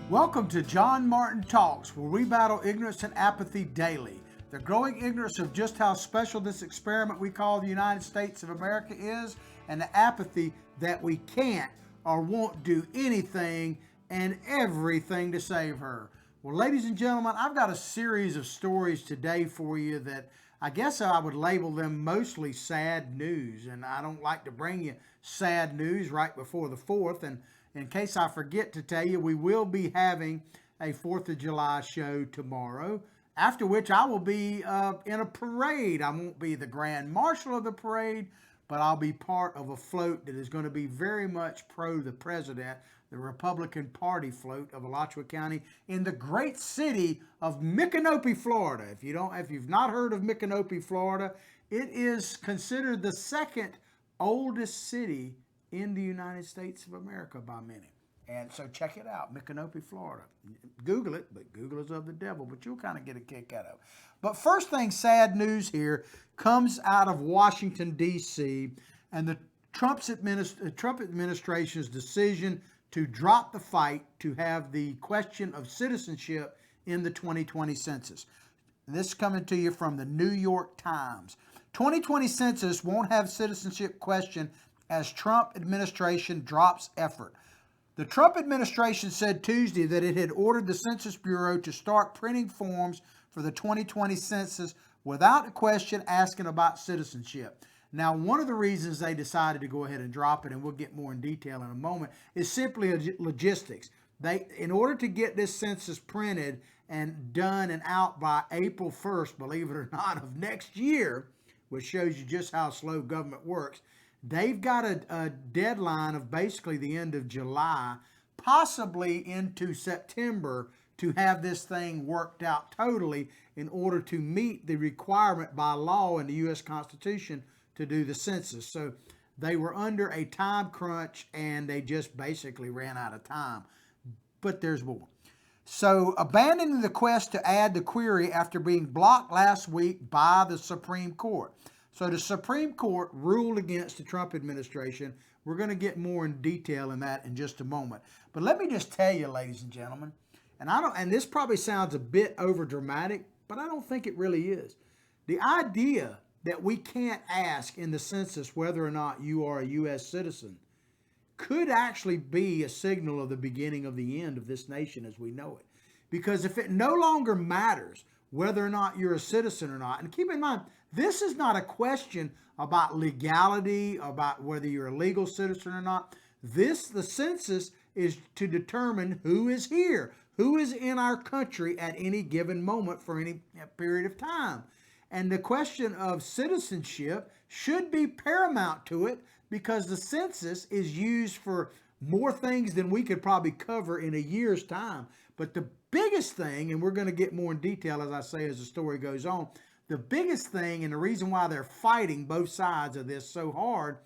Welcome to John Martin Talks, where we battle ignorance and apathy daily. The growing ignorance of just how special this experiment we call the United States of America is, and the apathy that we can't or won't do anything and everything to save her. Well, ladies and gentlemen, I've got a series of stories today for you that I guess I would label them mostly sad news, and I don't like to bring you sad news right before the 4th, and in case I forget to tell you, we will be having a 4th of July show tomorrow, after which I will be in a parade. I won't be the grand marshal of the parade, but I'll be part of a float that is going to be very much pro the president, the Republican Party float of Alachua County in the great city of Micanopy, Florida. If you've not heard of Micanopy, Florida, it is considered the second oldest city in the United States of America by many. And so check it out, Micanopy, Florida. Google it, but Google is of the devil, but you'll kind of get a kick out of it. But first thing, sad news here comes out of Washington, D.C., and the Trump administration's decision to drop the fight to have the question of citizenship in the 2020 census. This is coming to you from the New York Times. 2020 census won't have citizenship question as Trump administration drops effort. The Trump administration said Tuesday that it had ordered the Census Bureau to start printing forms for the 2020 census without a question asking about citizenship. Now, one of the reasons they decided to go ahead and drop it, and we'll get more in detail in a moment, is simply logistics. In order to get this census printed and done and out by April 1st, believe it or not, of next year, which shows you just how slow government works, they've got a deadline of basically the end of July, possibly into September, to have this thing worked out totally in order to meet the requirement by law in the U.S. Constitution to do the census. So they were under a time crunch and they just basically ran out of time. But there's more. So abandoning the quest to add the query after being blocked last week by the Supreme Court. So the Supreme Court ruled against the Trump administration. We're going to get more in detail in that in just a moment. But let me just tell you, ladies and gentlemen, and this probably sounds a bit over dramatic, but I don't think it really is. The idea that we can't ask in the census whether or not you are a U.S. citizen could actually be a signal of the beginning of the end of this nation as we know it. Because if it no longer matters whether or not you're a citizen or not, and keep in mind, this is not a question about legality, about whether you're a legal citizen or not. The census is to determine who is here, who is in our country at any given moment for any period of time. And the question of citizenship should be paramount to it because the census is used for more things than we could probably cover in a year's time. But the biggest thing, and we're going to get more in detail, as I say, as the story goes on, the biggest thing and the reason why they're fighting both sides of this so hard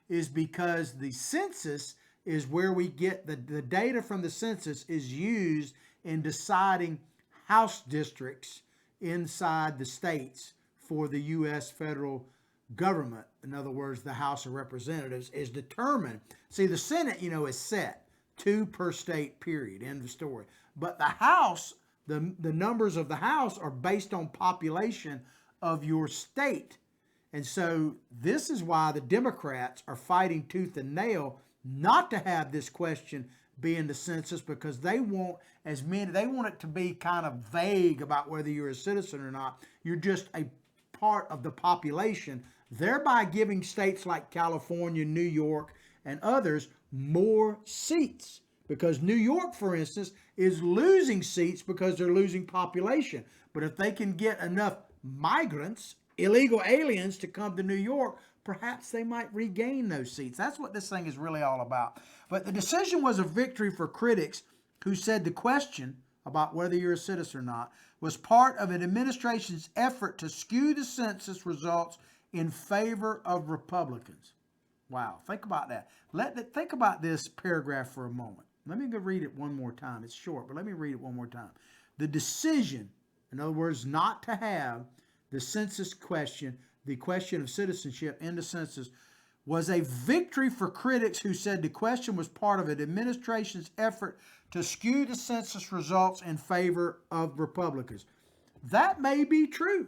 is because the census is where we get the data from the census is used in deciding House districts inside the states for the U.S. federal government. In other words, the House of Representatives is determined. See, the Senate, is set 2 per state, period, end of story. But the House, the numbers of the House are based on population of your state. And so this is why the Democrats are fighting tooth and nail not to have this question be in the census because they want it to be kind of vague about whether you're a citizen or not. You're just a part of the population, thereby giving states like California, New York, and others more seats. Because New York, for instance, is losing seats because they're losing population. But if they can get enough migrants, illegal aliens, to come to New York, perhaps they might regain those seats. That's what this thing is really all about. But the decision was a victory for critics who said the question about whether you're a citizen or not was part of an administration's effort to skew the census results in favor of Republicans. Wow, think about that. Think about this paragraph for a moment. Let me go read it one more time. It's short, but let me read it one more time. The decision, in other words, not to have the census question, the question of citizenship in the census, was a victory for critics who said the question was part of an administration's effort to skew the census results in favor of Republicans. That may be true.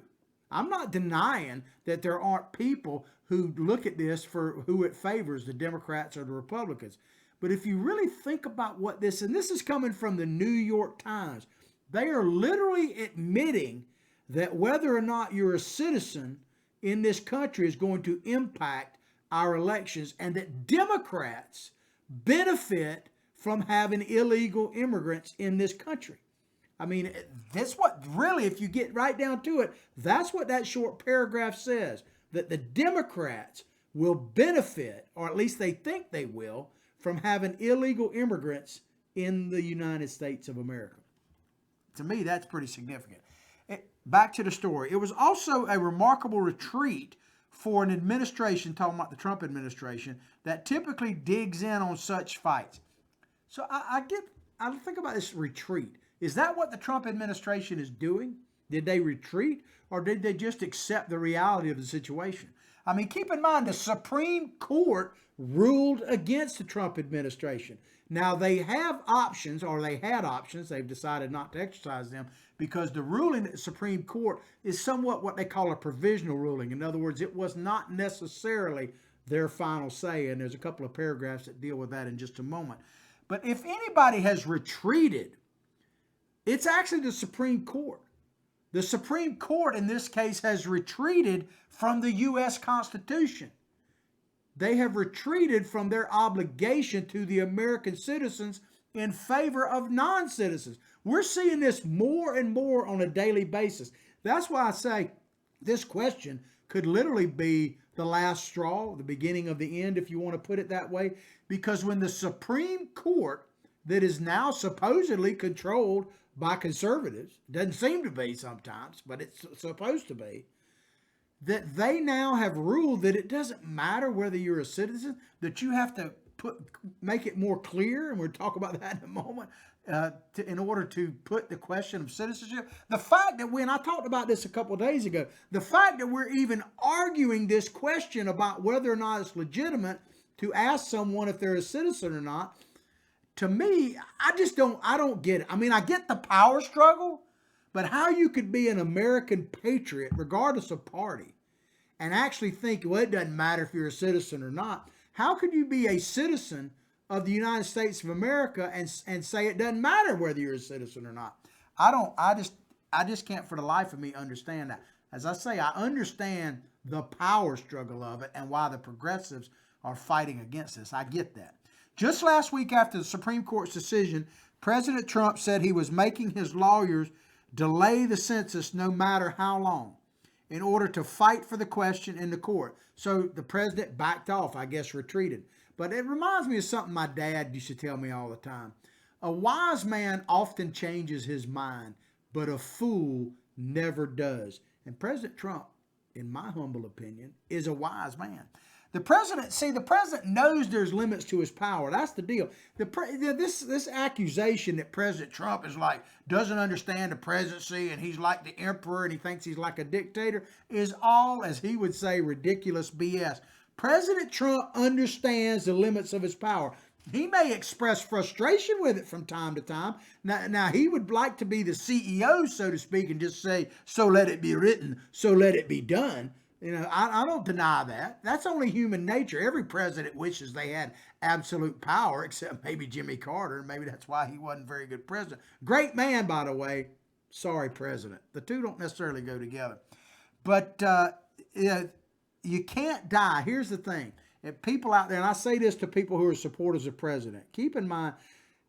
I'm not denying that there aren't people who look at this for who it favors, the Democrats or the Republicans. But if you really think about what this, and this is coming from the New York Times, they are literally admitting that whether or not you're a citizen in this country is going to impact our elections, and that Democrats benefit from having illegal immigrants in this country. I mean, that's what really, if you get right down to it, that's what that short paragraph says, that the Democrats will benefit, or at least they think they will, from having illegal immigrants in the United States of America. To me, that's pretty significant. Back to the story. It was also a remarkable retreat for an administration, talking about the Trump administration, that typically digs in on such fights. So I think about this retreat. Is that what the Trump administration is doing? Did they retreat, or did they just accept the reality of the situation? I mean, keep in mind, the Supreme Court ruled against the Trump administration. Now, they have options, or they had options. They've decided not to exercise them because the ruling at the Supreme Court is somewhat what they call a provisional ruling. In other words, it was not necessarily their final say, and there's a couple of paragraphs that deal with that in just a moment. But if anybody has retreated, it's actually the Supreme Court. The Supreme Court, in this case, has retreated from the U.S. Constitution. They have retreated from their obligation to the American citizens in favor of non-citizens. We're seeing this more and more on a daily basis. That's why I say this question could literally be the last straw, the beginning of the end, if you want to put it that way. Because when the Supreme Court, that is now supposedly controlled by conservatives, doesn't seem to be sometimes, but it's supposed to be, that they now have ruled that it doesn't matter whether you're a citizen, that you have to make it more clear, and we'll talk about that in a moment, in order to put the question of citizenship. The fact that when I talked about this a couple of days ago, the fact that we're even arguing this question about whether or not it's legitimate to ask someone if they're a citizen or not, to me, I don't get it. I mean, I get the power struggle, but how you could be an American patriot, regardless of party, and actually think, well, it doesn't matter if you're a citizen or not. How could you be a citizen of the United States of America and say it doesn't matter whether you're a citizen or not? I just can't for the life of me understand that. As I say, I understand the power struggle of it and why the progressives are fighting against this. I get that. Just last week after the Supreme Court's decision, President Trump said he was making his lawyers delay the census no matter how long in order to fight for the question in the court. So the president backed off, I guess retreated. But it reminds me of something my dad used to tell me all the time. A wise man often changes his mind, but a fool never does. And President Trump, in my humble opinion, is a wise man. The president knows there's limits to his power. That's the deal. This accusation that President Trump is doesn't understand the presidency and he's like the emperor and he thinks he's like a dictator is all, as he would say, ridiculous BS. President Trump understands the limits of his power. He may express frustration with it from time to time. Now he would like to be the CEO, so to speak, and just say, so let it be written, so let it be done. You know, I don't deny that. That's only human nature. Every president wishes they had absolute power, except maybe Jimmy Carter. Maybe that's why he wasn't a very good president. Great man, by the way. Sorry, president. The two don't necessarily go together. But you can't die. Here's the thing. If people out there, and I say this to people who are supporters of president, keep in mind,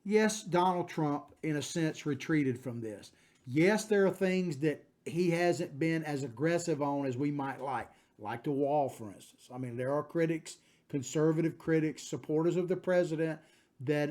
yes, Donald Trump, in a sense, retreated from this. Yes, there are things that he hasn't been as aggressive on as we might like the wall, for instance. I mean, there are critics, conservative critics, supporters of the president that,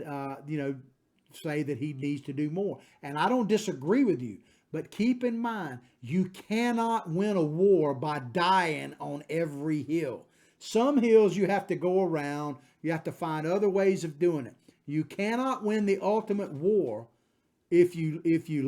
say that he needs to do more. And I don't disagree with you, but keep in mind, you cannot win a war by dying on every hill. Some hills you have to go around. You have to find other ways of doing it. You cannot win the ultimate war if you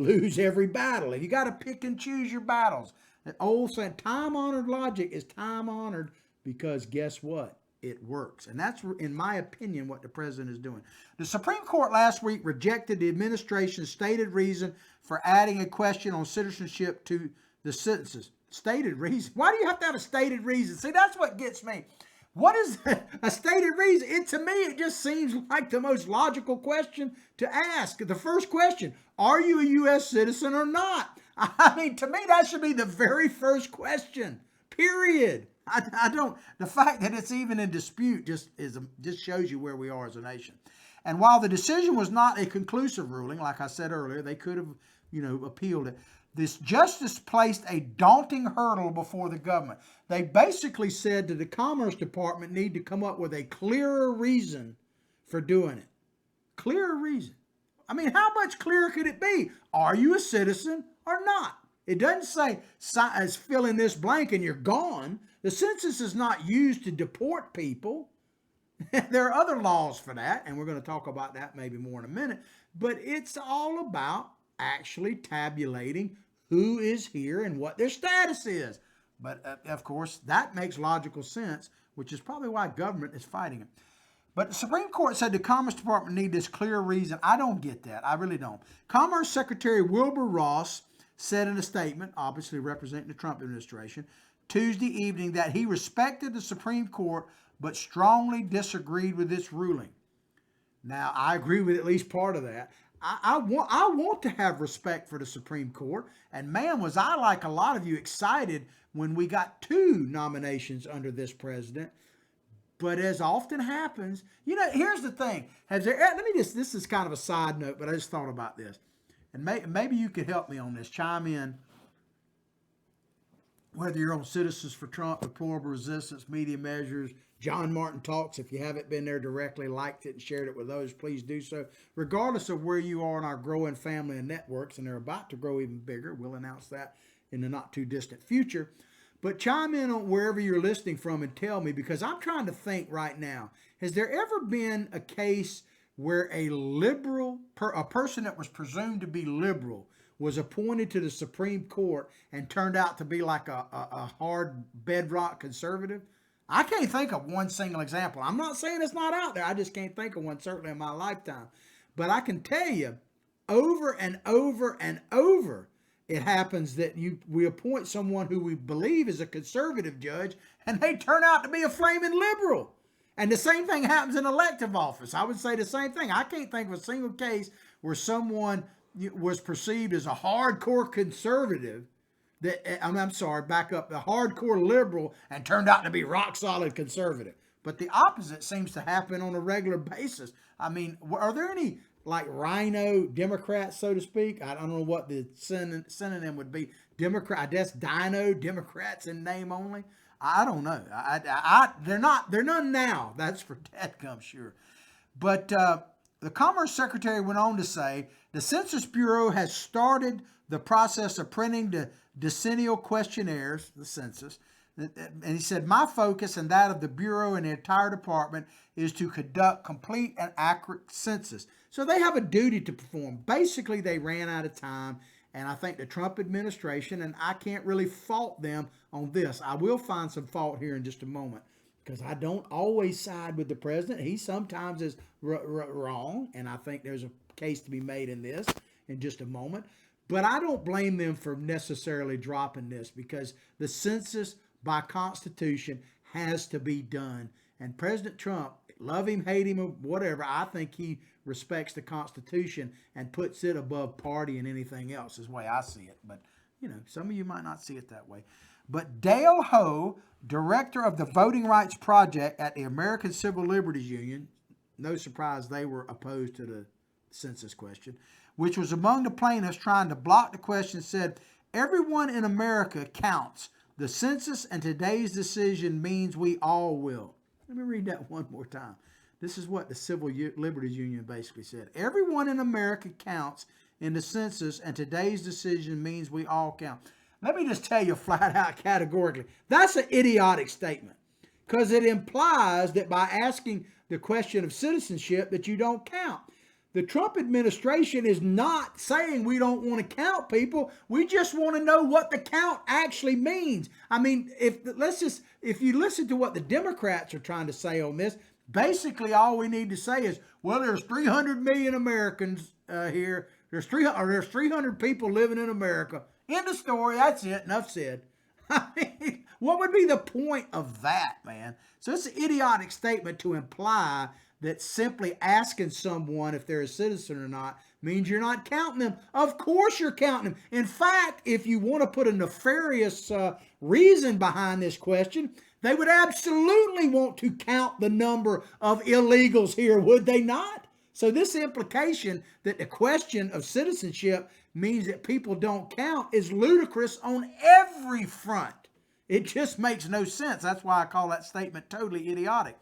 lose every battle. You got to pick and choose your battles. That old saying, time-honored logic is time-honored because guess what? it works. And that's, in my opinion, what the president is doing. The Supreme Court last week rejected the administration's stated reason for adding a question on citizenship to the census. Stated reason? Why do you have to have a stated reason? See, that's what gets me. What is a stated reason? To me, it just seems like the most logical question to ask. The first question, are you a U.S. citizen or not? I mean, to me, that should be the very first question, period. I don't, the fact that it's even in dispute just shows you where we are as a nation. And while the decision was not a conclusive ruling, like I said earlier, they could have, appealed it. This justice placed a daunting hurdle before the government. They basically said that the Commerce Department need to come up with a clearer reason for doing it. Clearer reason. I mean, how much clearer could it be? Are you a citizen or not? It doesn't say fill in this blank and you're gone. The census is not used to deport people. There are other laws for that, and we're going to talk about that maybe more in a minute. But it's all about actually tabulating who is here and what their status is. But of course, that makes logical sense, which is probably why government is fighting it. But the Supreme Court said the Commerce Department need this clear reason. I don't get that. I really don't. Commerce Secretary Wilbur Ross said in a statement, obviously representing the Trump administration, Tuesday evening that he respected the Supreme Court but strongly disagreed with its ruling. Now, I agree with at least part of that. I want to have respect for the Supreme Court. And man, was I, like a lot of you, excited when we got 2 nominations under this president. But as often happens, here's the thing. This is kind of a side note, but I just thought about this. And maybe you could help me on this. Chime in. Whether you're on Citizens for Trump, Deplorable Resistance, Media Measures, John Martin Talks, if you haven't been there directly, liked it and shared it with those, please do so. Regardless of where you are in our growing family and networks, and they're about to grow even bigger, we'll announce that in the not too distant future. But chime in on wherever you're listening from and tell me, because I'm trying to think right now, has there ever been a case where a person that was presumed to be liberal was appointed to the Supreme Court and turned out to be like a hard bedrock conservative? I can't think of one single example. I'm not saying it's not out there. I just can't think of one, certainly in my lifetime. But I can tell you, over and over and over, it happens that we appoint someone who we believe is a conservative judge, and they turn out to be a flaming liberal. And the same thing happens in elective office. I would say the same thing. I can't think of a single case where someone was perceived as a hardcore conservative, the hardcore liberal, and turned out to be rock solid conservative. But the opposite seems to happen on a regular basis. I mean, are there any like rhino Democrats, so to speak? I don't know what the synonym would be. Democrat, I guess dino Democrats in name only. I don't know. They're none now. That's for dadgum sure. But the Commerce Secretary went on to say, the Census Bureau has started the process of printing the decennial questionnaires, the census. And he said, my focus and that of the Bureau and the entire department is to conduct complete and accurate census. So they have a duty to perform. Basically, they ran out of time. And I think the Trump administration, and I can't really fault them on this. I will find some fault here in just a moment, because I don't always side with the president. He sometimes is wrong, and I think there's a case to be made in this in just a moment. But I don't blame them for necessarily dropping this, because the census by Constitution has to be done. And President Trump, love him, hate him, or whatever, I think he respects the Constitution and puts it above party and anything else, is the way I see it. But, some of you might not see it that way. But Dale Ho, director of the Voting Rights Project at the American Civil Liberties Union, no surprise they were opposed to the census question, which was among the plaintiffs trying to block the question, said, everyone in America counts. The census and today's decision means we all will. Let me read that one more time. This is what the Civil Liberties Union basically said. Everyone in America counts in the census, and today's decision means we all count. Let me just tell you flat out categorically, that's an idiotic statement, because it implies that by asking the question of citizenship that you don't count. The Trump administration is not saying we don't want to count people. We just want to know what the count actually means. I mean, if you listen to what the Democrats are trying to say on this, basically all we need to say is, well, there's 300 million Americans here. There's 300 people living in America. End of story. That's it. Enough said. I mean, what would be the point of that, man? So it's an idiotic statement to imply that simply asking someone if they're a citizen or not means you're not counting them. Of course you're counting them. In fact, if you want to put a nefarious reason behind this question, they would absolutely want to count the number of illegals here, would they not? So this implication that the question of citizenship means that people don't count is ludicrous on every front. It just makes no sense. That's why I call that statement totally idiotic.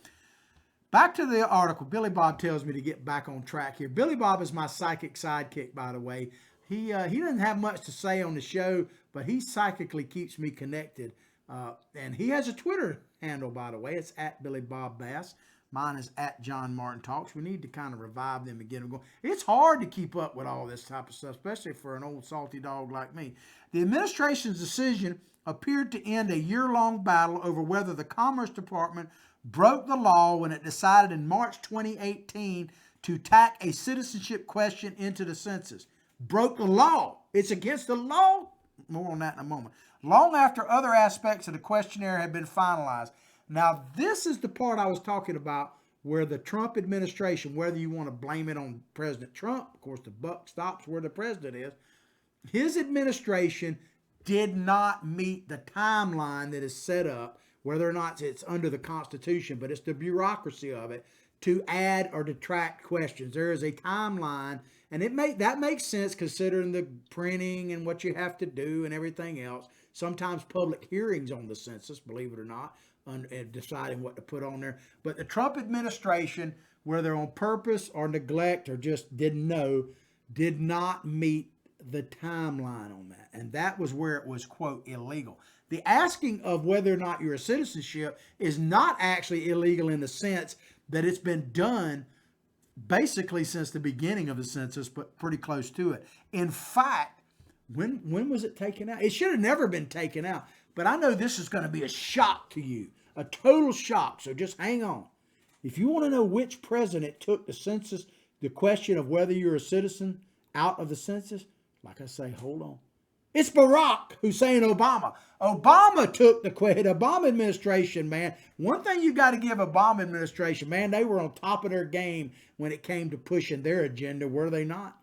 Back to the article. Billy Bob tells me to get back on track here. Billy Bob is my psychic sidekick, by the way. He doesn't have much to say on the show, but he psychically keeps me connected. And he has a Twitter handle, by the way. It's at Billy Bob Bass. Mine is at John Martin Talks. We need to kind of revive them and get them going. It's hard to keep up with all this type of stuff, especially for an old salty dog like me. The administration's decision appeared to end a year-long battle over whether the Commerce Department broke the law when it decided in March 2018 to tack a citizenship question into the census. Broke the law. It's against the law. More on that in a moment. Long after other aspects of the questionnaire had been finalized. Now, this is the part I was talking about where the Trump administration, whether you want to blame it on President Trump, of course, the buck stops where the president is, his administration did not meet the timeline that is set up, whether or not it's under the Constitution, but it's the bureaucracy of it, to add or detract questions. There is a timeline, and that makes sense considering the printing and what you have to do and everything else. Sometimes public hearings on the census, believe it or not, and deciding what to put on there. But the Trump administration, whether on purpose or neglect or just didn't know, did not meet the timeline on that. And that was where it was, quote, illegal. The asking of whether or not you're a citizenship is not actually illegal in the sense that it's been done basically since the beginning of the census, but pretty close to it. In fact, when was it taken out? It should have never been taken out. But I know this is going to be a shock to you, a total shock. So just hang on. If you want to know which president took the census, the question of whether you're a citizen out of the census, like I say, hold on. It's Barack Hussein Obama. Obama took the Obama administration, man. One thing you got to give Obama administration, man, they were on top of their game when it came to pushing their agenda, were they not?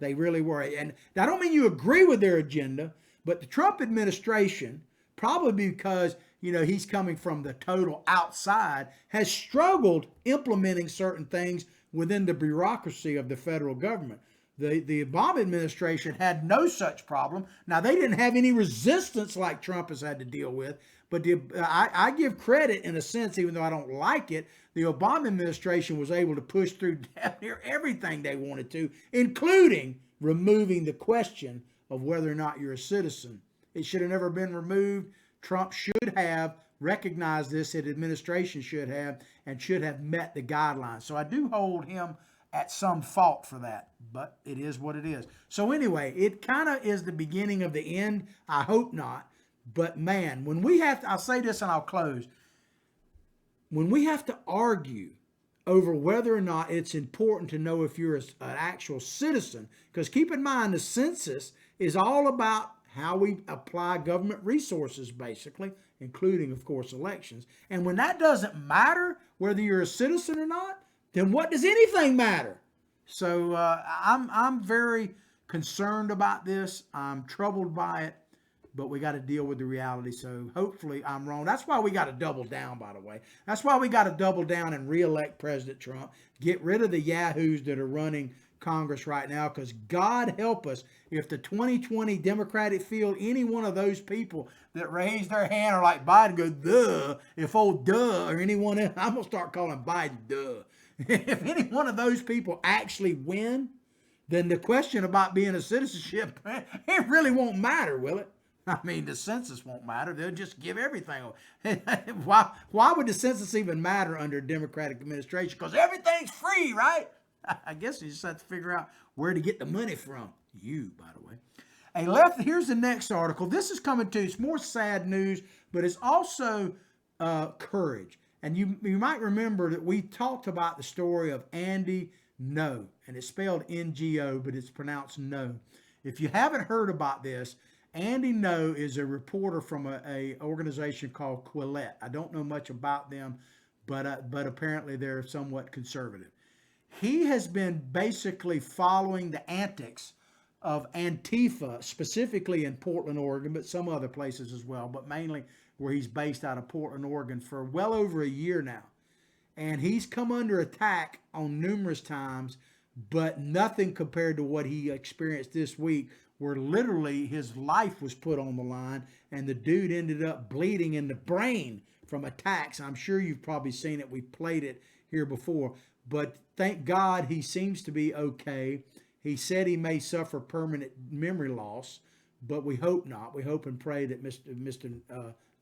They really were. And I don't mean you agree with their agenda, but the Trump administration, probably because, he's coming from the total outside, has struggled implementing certain things within the bureaucracy of the federal government. The Obama administration had no such problem. Now, they didn't have any resistance like Trump has had to deal with, but I give credit in a sense, even though I don't like it, the Obama administration was able to push through damn near everything they wanted to, including removing the question of whether or not you're a citizen. It should have never been removed. Trump should have recognized this, his administration should have, and should have met the guidelines. So I do hold him at some fault for that, but it is what it is. So anyway, it kind of is the beginning of the end. I hope not. But man, when we have to, I'll say this and I'll close. When we have to argue over whether or not it's important to know if you're an actual citizen, because keep in mind, the census is all about how we apply government resources, basically, including, of course, elections. And when that doesn't matter, whether you're a citizen or not, then what does anything matter? So I'm very concerned about this. I'm troubled by it, but we got to deal with the reality. So hopefully I'm wrong. That's why we got to double down, by the way. That's why we got to double down and reelect President Trump. Get rid of the yahoos that are running Congress right now, because God help us if the 2020 Democratic field, any one of those people that raise their hand are like Biden, go, duh, if old duh or anyone else, I'm going to start calling Biden duh. If any one of those people actually win, then the question about being a citizenship, it really won't matter, will it? I mean, the census won't matter. They'll just give everything. Why would the census even matter under a Democratic administration? Because everything's free, right? I guess you just have to figure out where to get the money from. You, by the way. Here's the next article. This is coming to, it's more sad news, but it's also courage. And you might remember that we talked about the story of Andy No, and it's spelled Ngo, but it's pronounced No. If you haven't heard about this, Andy No is a reporter from a organization called Quillette. I don't know much about them, but apparently they're somewhat conservative. He has been basically following the antics of Antifa, specifically in Portland, Oregon, but some other places as well, but mainly where he's based out of Portland, Oregon, for well over a year now. And he's come under attack on numerous times, but nothing compared to what he experienced this week, where literally his life was put on the line and the dude ended up bleeding in the brain from attacks. I'm sure you've probably seen it. We've played it here before, but thank God he seems to be okay. He said he may suffer permanent memory loss, but we hope not. We hope and pray that Mr.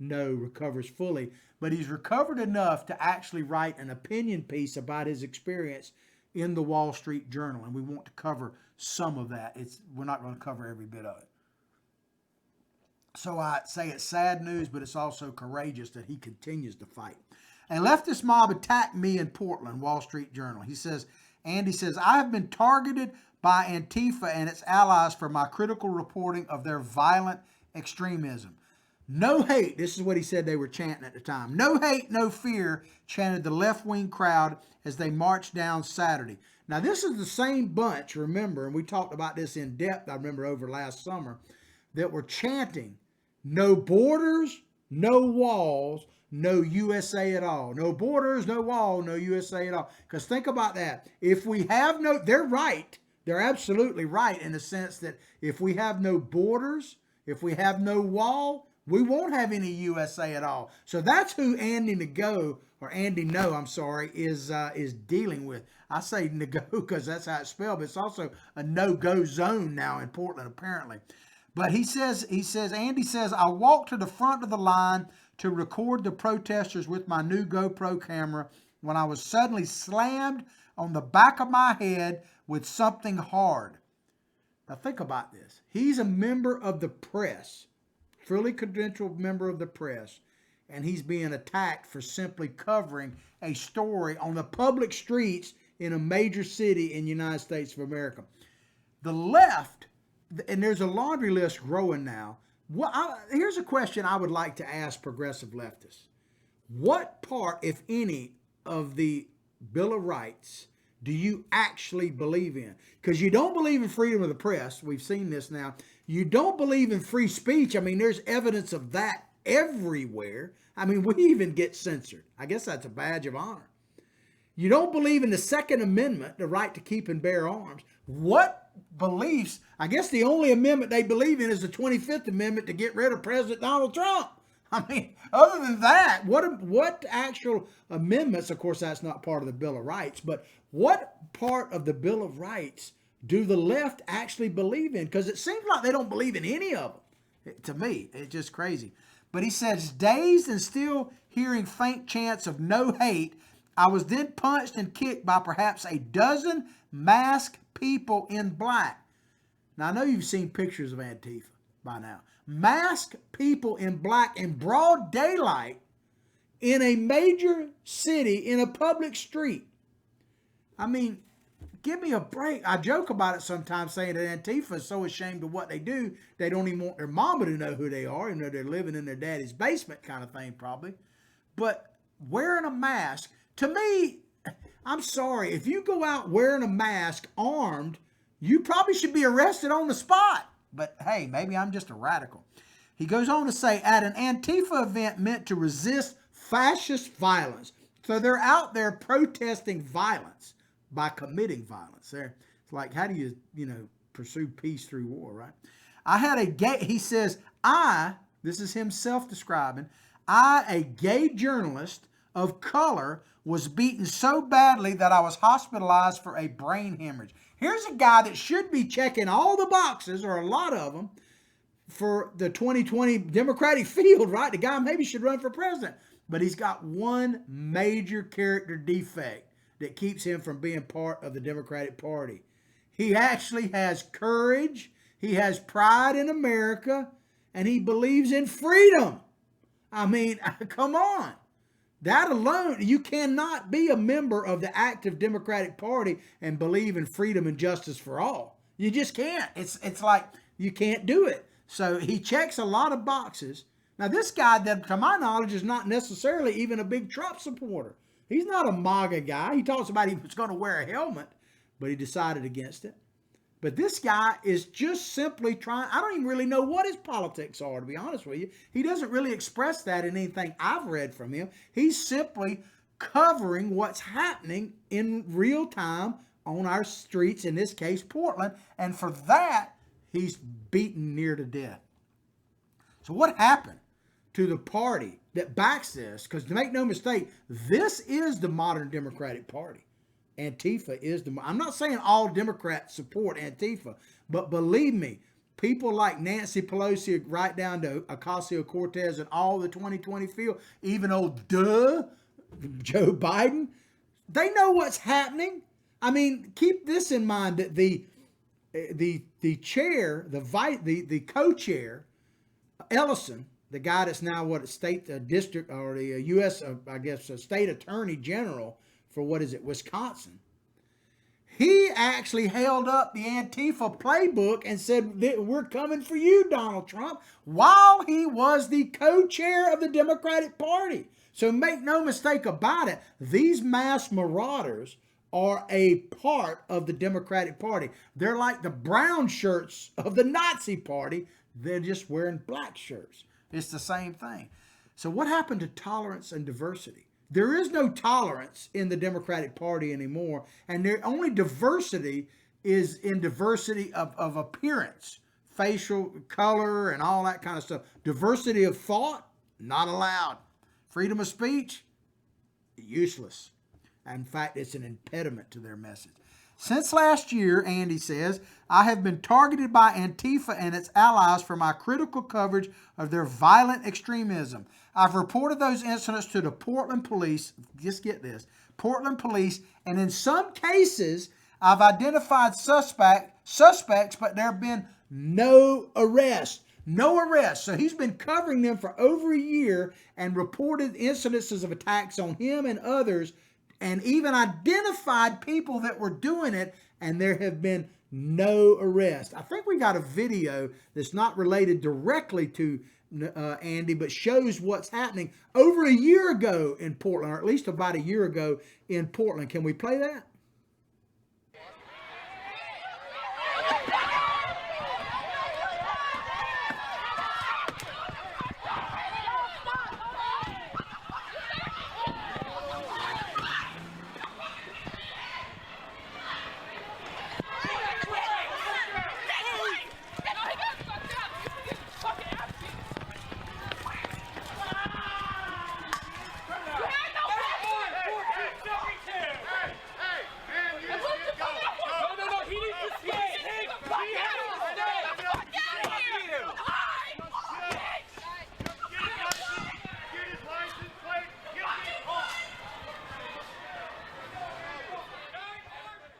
No recovers fully. But he's recovered enough to actually write an opinion piece about his experience in the Wall Street Journal, and we want to cover some of that. We're not going to cover every bit of it. So I say it's sad news, but it's also courageous that he continues to fight. A leftist mob attacked me in Portland, Wall Street Journal. Andy says, I have been targeted by Antifa and its allies for my critical reporting of their violent extremism. No hate, this is what he said they were chanting at the time. No hate, no fear, chanted the left-wing crowd as they marched down Saturday. Now, this is the same bunch, remember, and we talked about this in depth, I remember, over last summer, that were chanting, no borders, no walls, no USA at all. No borders, no wall, no USA at all. Because think about that. If we have they're right. They're absolutely right in the sense that if we have no borders, if we have no wall, we won't have any USA at all. So that's who Andy No, is dealing with. I say Nego because that's how it's spelled, but it's also a no-go zone now in Portland, apparently. But Andy says, I walked to the front of the line to record the protesters with my new GoPro camera when I was suddenly slammed on the back of my head with something hard. Now think about this. He's a member of the press, fully credentialed member of the press, and he's being attacked for simply covering a story on the public streets in a major city in the United States of America. The left, and there's a laundry list growing now. Here's a question I would like to ask progressive leftists. What part, if any, of the Bill of Rights do you actually believe in? Because you don't believe in freedom of the press. We've seen this now. You don't believe in free speech. I mean, there's evidence of that everywhere. I mean, we even get censored. I guess that's a badge of honor. You don't believe in the Second Amendment, the right to keep and bear arms. What beliefs? I guess the only amendment they believe in is the 25th Amendment to get rid of President Donald Trump. I mean, other than that, what actual amendments, of course, that's not part of the Bill of Rights, but what part of the Bill of Rights do the left actually believe in? Because it seems like they don't believe in any of them. To me, it's just crazy. But he says, dazed and still hearing faint chants of no hate, I was then punched and kicked by perhaps a dozen masked people in black. Now, I know you've seen pictures of Antifa by now. Masked people in black in broad daylight in a major city in a public street. I mean, give me a break. I joke about it sometimes saying that Antifa is so ashamed of what they do, they don't even want their mama to know who they are, even though they're living in their daddy's basement kind of thing probably. But wearing a mask, to me, I'm sorry, if you go out wearing a mask armed, you probably should be arrested on the spot. But hey, maybe I'm just a radical. He goes on to say, at an Antifa event meant to resist fascist violence. So they're out there protesting violence by committing violence. It's like, how do you pursue peace through war, right? I had a gay, he says, this is him self-describing, a gay journalist of color, was beaten so badly that I was hospitalized for a brain hemorrhage. Here's a guy that should be checking all the boxes, or a lot of them, for the 2020 Democratic field, right? The guy maybe should run for president. But he's got one major character defect that keeps him from being part of the Democratic Party. He actually has courage, he has pride in America, and he believes in freedom. I mean, come on. That alone, you cannot be a member of the active Democratic Party and believe in freedom and justice for all. You just can't. It's like you can't do it. So he checks a lot of boxes. Now, this guy, that, to my knowledge, is not necessarily even a big Trump supporter. He's not a MAGA guy. He talks about he was going to wear a helmet, but he decided against it. But this guy is just simply trying, I don't even really know what his politics are, to be honest with you. He doesn't really express that in anything I've read from him. He's simply covering what's happening in real time on our streets, in this case, Portland. And for that, he's beaten near to death. So what happened to the party that backs this? Because to make no mistake, this is the modern Democratic Party. Antifa is the, I'm not saying all Democrats support Antifa, but believe me, people like Nancy Pelosi right down to Ocasio-Cortez and all the 2020 field, even old Joe Biden, they know what's happening. I mean, keep this in mind that the chair, the co-chair, Ellison, the guy that's now what state district or the U.S. I guess state attorney general for what is it, Wisconsin. He actually held up the Antifa playbook and said, we're coming for you, Donald Trump, while he was the co-chair of the Democratic Party. So make no mistake about it, these mass marauders are a part of the Democratic Party. They're like the brown shirts of the Nazi Party. They're just wearing black shirts. It's the same thing. So what happened to tolerance and diversity? There is no tolerance in the Democratic Party anymore, and their only diversity is in diversity of appearance, facial color, and all that kind of stuff. Diversity of thought, not allowed. Freedom of speech, useless. In fact, it's an impediment to their message. Since last year, Andy says, I have been targeted by Antifa and its allies for my critical coverage of their violent extremism. I've reported those incidents to the Portland police, just get this, Portland police, and in some cases, I've identified suspects, but there have been no arrests. No arrests. So he's been covering them for over a year and reported incidences of attacks on him and others, and even identified people that were doing it, and there have been no arrests. I think we got a video that's not related directly to Andy, but shows what's happening over a year ago in Portland, or at least about a year ago in Portland. Can we play that?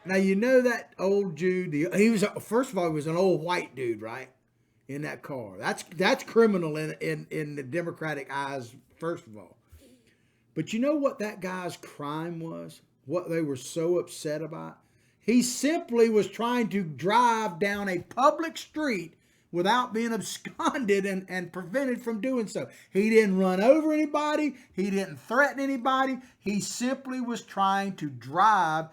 Now, you know that old dude, he was, first of all, he was an old white dude, right? In that car. That's criminal in the Democratic eyes, first of all. But you know what that guy's crime was? What they were so upset about? He simply was trying to drive down a public street without being absconded and prevented from doing so. He didn't run over anybody. He didn't threaten anybody. He simply was trying to drive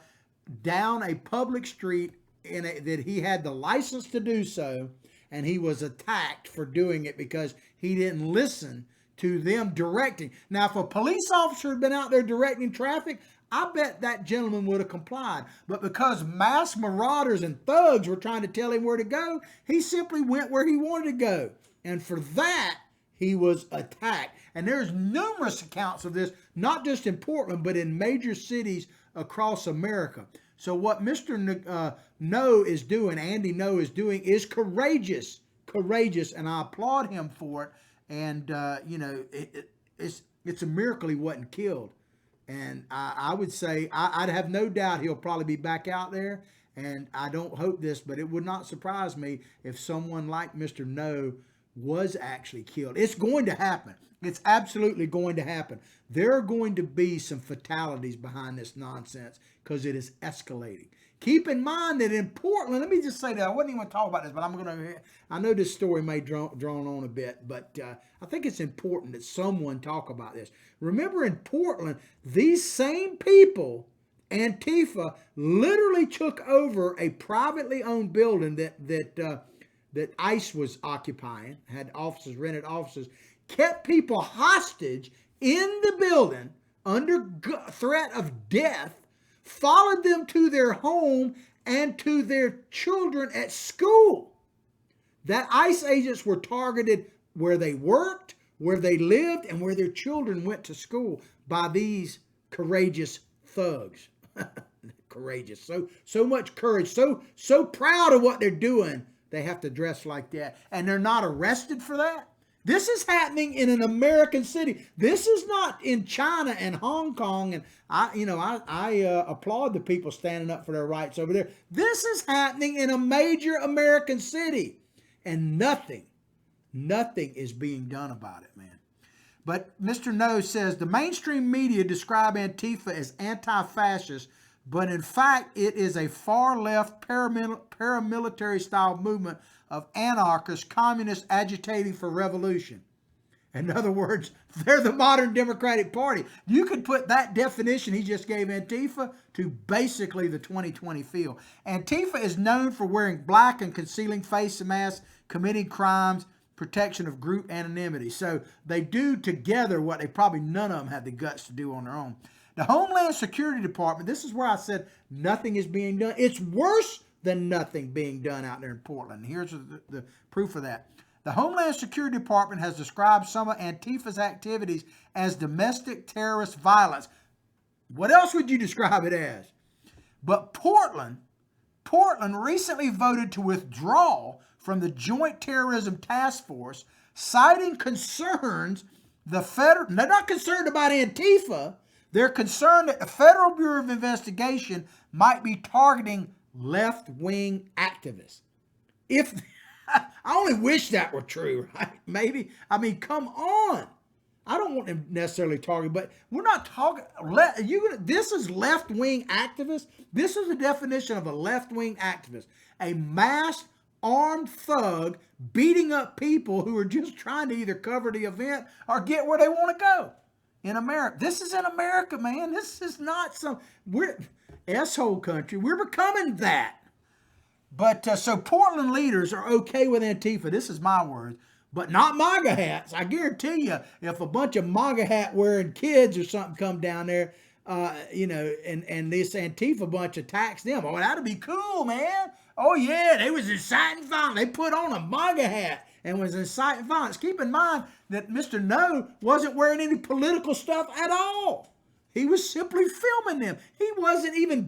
down a public street that he had the license to do so, and he was attacked for doing it because he didn't listen to them directing. Now, if a police officer had been out there directing traffic, I bet that gentleman would have complied. But because mass marauders and thugs were trying to tell him where to go, he simply went where he wanted to go. And for that, he was attacked. And there's numerous accounts of this, not just in Portland, but in major cities across America. So what Mr. No is doing, Andy No is doing, is courageous, and I applaud him for it. And, it's a miracle he wasn't killed. And I would say, I'd have no doubt he'll probably be back out there. And I don't hope this, but it would not surprise me if someone like Mr. No was actually killed. It's going to happen. It's absolutely going to happen. There are going to be some fatalities behind this nonsense because it is escalating. Keep in mind that in Portland, let me just say that I wasn't even going to talk about this, but I know this story may drawn on a bit, but I think it's important that someone talk about this. Remember in Portland, these same people, Antifa, literally took over a privately owned building that ICE was occupying, had offices, rented offices, kept people hostage in the building under threat of death, followed them to their home and to their children at school. That ICE agents were targeted where they worked, where they lived, and where their children went to school by these courageous thugs. Courageous, so much courage, so proud of what they're doing. They have to dress like that, and they're not arrested for that. This is happening in an American city. This is not in China and Hong Kong. And I applaud the people standing up for their rights over there. This is happening in a major American city, and nothing is being done about it, man. But Mr. No says the mainstream media describe Antifa as anti-fascist, but in fact, it is a far-left paramilitary style movement of anarchists, communists agitating for revolution. In other words, they're the modern Democratic Party. You could put that definition he just gave Antifa to basically the 2020 feel. Antifa is known for wearing black and concealing face masks, committing crimes, protection of group anonymity. So they do together what they probably none of them had the guts to do on their own. The Homeland Security Department, this is where I said nothing is being done. It's worse than nothing being done out there in Portland. Here's the proof of that. The Homeland Security Department has described some of Antifa's activities as domestic terrorist violence. What else would you describe it as? But Portland recently voted to withdraw from the Joint Terrorism Task Force, citing concerns they're not concerned about Antifa, they're concerned that the Federal Bureau of Investigation might be targeting left-wing activists. If I only wish that were true, right? Maybe. I mean, come on. I don't want them necessarily targeted, but we're not talking. This is left-wing activists. This is the definition of a left-wing activist: a masked, armed thug beating up people who are just trying to either cover the event or get where they want to go. In America, this is in America, man. This is not we're asshole country. We're becoming that. But so Portland leaders are okay with Antifa. This is my words, but not MAGA hats. I guarantee you, if a bunch of MAGA hat wearing kids or something come down there, and this Antifa bunch attacks them, oh, that'd be cool, man. Oh yeah, they was inciting violence. They put on a MAGA hat and was inciting violence. Keep in mind that Mr. No wasn't wearing any political stuff at all. He was simply filming them. He wasn't even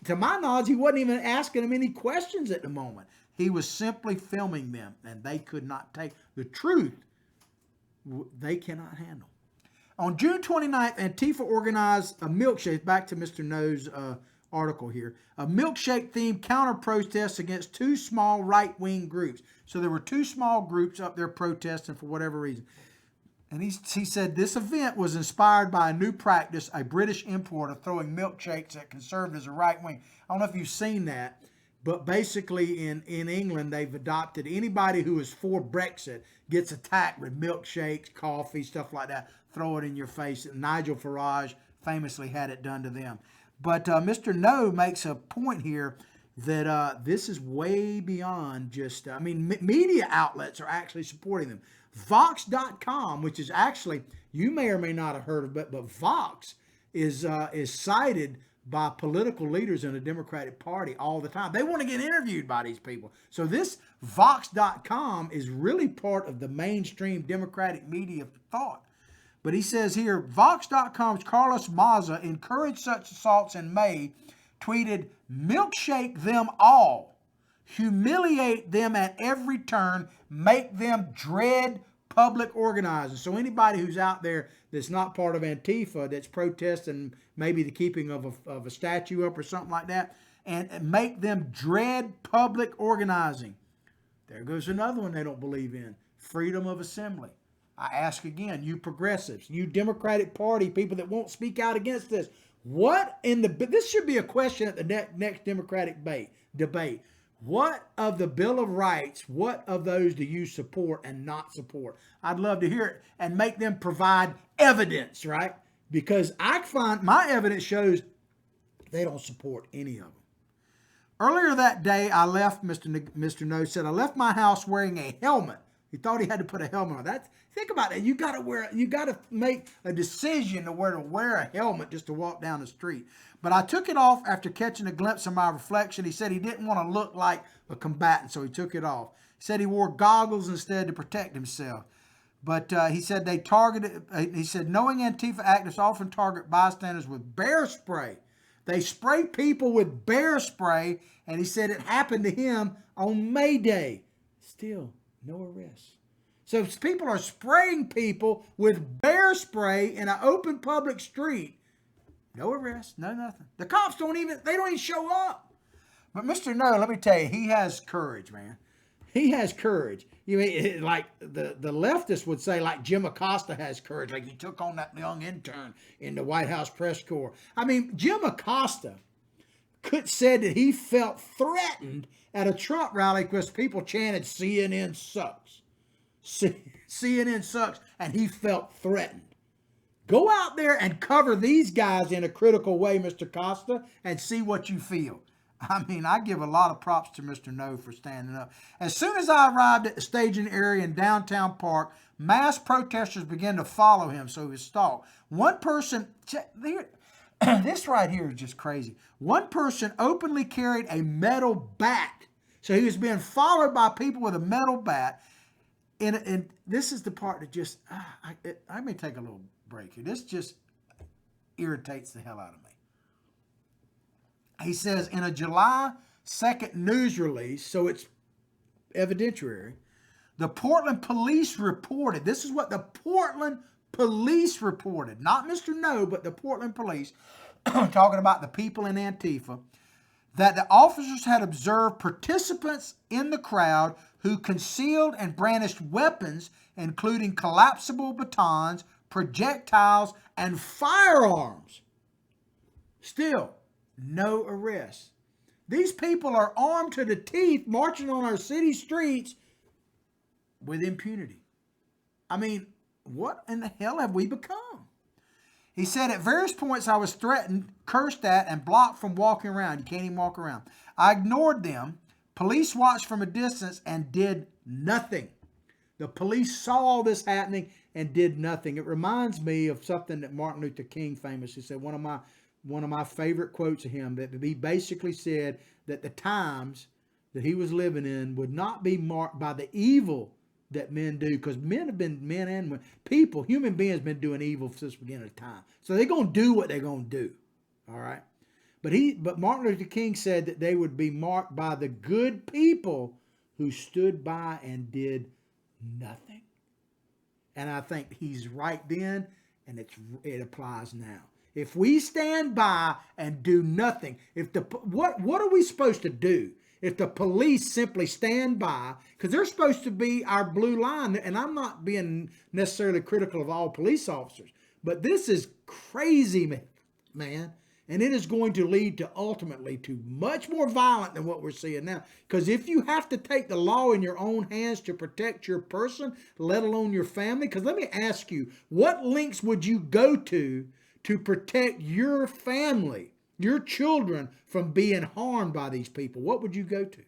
to my knowledge, he wasn't even asking them any questions at the moment. He was simply filming them, and they could not take the truth. They cannot handle. On June 29th, Antifa organized a milkshake, back to Mr. No's article here, a milkshake-themed counter-protest against two small right-wing groups. So there were two small groups up there protesting for whatever reason. And he said this event was inspired by a new practice, a British importer throwing milkshakes at conservatives or right wing. I don't know if you've seen that, but basically in England, they've adopted anybody who is for Brexit gets attacked with milkshakes, coffee, stuff like that. Throw it in your face. Nigel Farage famously had it done to them. But Mr. No makes a point here that this is way beyond just, media outlets are actually supporting them. Vox.com, which is actually, you may or may not have heard of it, but Vox is cited by political leaders in the Democratic Party all the time. They want to get interviewed by these people. So this Vox.com is really part of the mainstream Democratic media thought. But he says here, Vox.com's Carlos Maza encouraged such assaults in May, tweeted, "Milkshake them all. Humiliate them at every turn. Make them dread public organizing. So anybody who's out there that's not part of Antifa, that's protesting maybe the keeping of a statue up or something like that, and make them dread public organizing. There goes another one they don't believe in: freedom of assembly. I ask again, you progressives, you Democratic Party people that won't speak out against this, this should be a question at the next Democratic debate. What of the Bill of Rights, what of those do you support and not support? I'd love to hear it, and make them provide evidence, right? Because I find my evidence shows they don't support any of them. Earlier that day, I left, Mr. No said, I left my house wearing a helmet. He thought he had to put a helmet on. Think about that. You got to make a decision to wear a helmet just to walk down the street. But I took it off after catching a glimpse of my reflection. He said he didn't want to look like a combatant, so he took it off. He said he wore goggles instead to protect himself. But he said knowing Antifa activists often target bystanders with bear spray. They spray people with bear spray, and he said it happened to him on May Day. Still, no arrests. So people are spraying people with bear spray in an open public street. No arrest, no nothing. The cops don't even show up. But Mr. No, let me tell you, he has courage, man. He has courage. You mean, like the leftists would say, like Jim Acosta has courage, like he took on that young intern in the White House press corps. I mean, Jim Acosta said that he felt threatened at a Trump rally because people chanted CNN sucks. CNN sucks, and he felt threatened. Go out there and cover these guys in a critical way, Mr. Costa, and see what you feel. I mean, I give a lot of props to Mr. No for standing up. As soon as I arrived at the staging area in downtown Park, mass protesters began to follow him, so he was stalked. One person, this right here is just crazy. One person openly carried a metal bat. So he was being followed by people with a metal bat. And this is the part that just, I may take a little break here. This just irritates the hell out of me. He says in a July 2nd news release, so it's evidentiary, the Portland police reported, this is what the Portland police reported, not Mr. No, but the Portland police, talking about the people in Antifa, that the officers had observed participants in the crowd who concealed and brandished weapons, including collapsible batons, projectiles, and firearms. Still, no arrests. These people are armed to the teeth, marching on our city streets with impunity. I mean, what in the hell have we become? He said, at various points I was threatened, cursed at, and blocked from walking around. You can't even walk around. I ignored them. Police watched from a distance and did nothing. The police saw all this happening and did nothing. It reminds me of something that Martin Luther King famously said, one of my favorite quotes of him, that he basically said that the times that he was living in would not be marked by the evil that men do, because men and women, people, human beings, been doing evil since the beginning of time. So they're going to do what they're going to do. All right. But Martin Luther King said that they would be marked by the good people who stood by and did nothing. And I think he's right then, and it applies now. If we stand by and do nothing, what are we supposed to do? If the police simply stand by, because they're supposed to be our blue line, and I'm not being necessarily critical of all police officers, but this is crazy, man. And it is going to lead to ultimately to much more violent than what we're seeing now. Because if you have to take the law in your own hands to protect your person, let alone your family, because let me ask you, what lengths would you go to protect your family, your children, from being harmed by these people? What would you go to?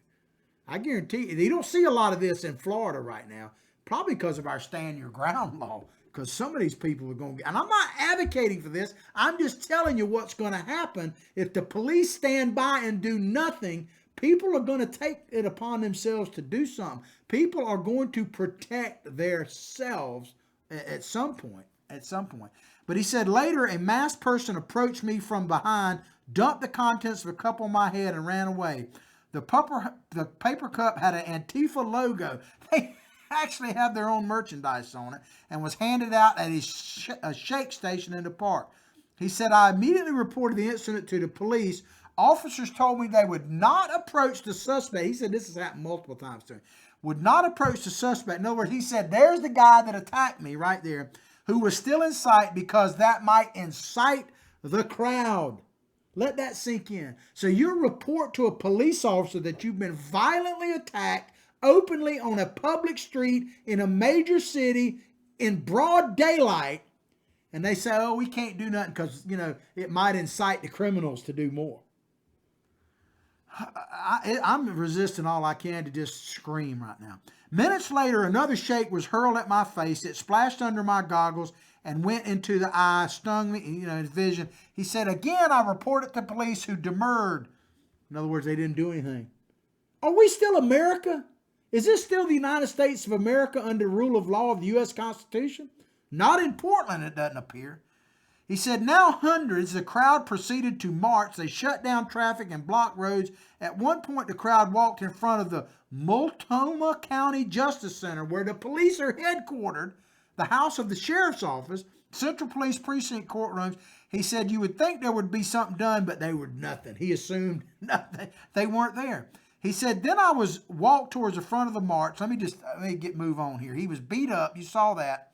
I guarantee you don't see a lot of this in Florida right now, probably because of our stand your ground law, because some of these people are going to get, and I'm not advocating for this, I'm just telling you what's going to happen if the police stand by and do nothing. People are going to take it upon themselves to do something. People are going to protect themselves at some point. But he said later, a masked person approached me from behind, dumped the contents of a cup on my head, and ran away. The paper cup had an Antifa logo. actually have their own merchandise on it, and was handed out at a shake station in the park. He said, I immediately reported the incident to the police. Officers told me they would not approach the suspect. He said this has happened multiple times to him. Would not approach the suspect. In other words, he said, there's the guy that attacked me right there, who was still in sight because that might incite the crowd. Let that sink in. So you report to a police officer that you've been violently attacked openly on a public street in a major city in broad daylight, and they say, oh, we can't do nothing because, it might incite the criminals to do more. I'm resisting all I can to just scream right now. Minutes later, another shake was hurled at my face. It splashed under my goggles and went into the eye, stung me, in vision. He said, again, I reported to police who demurred. In other words, they didn't do anything. Are we still America? Is this still the United States of America under the rule of law of the U.S. Constitution? Not in Portland, it doesn't appear. He said, now hundreds, the crowd proceeded to march. They shut down traffic and blocked roads. At one point, the crowd walked in front of the Multnomah County Justice Center, where the police are headquartered, the house of the sheriff's office, Central Police Precinct courtrooms. He said, you would think there would be something done, but they were nothing. He assumed nothing. They weren't there. He said, then I was walked towards the front of the march. Let me move on here. He was beat up. You saw that.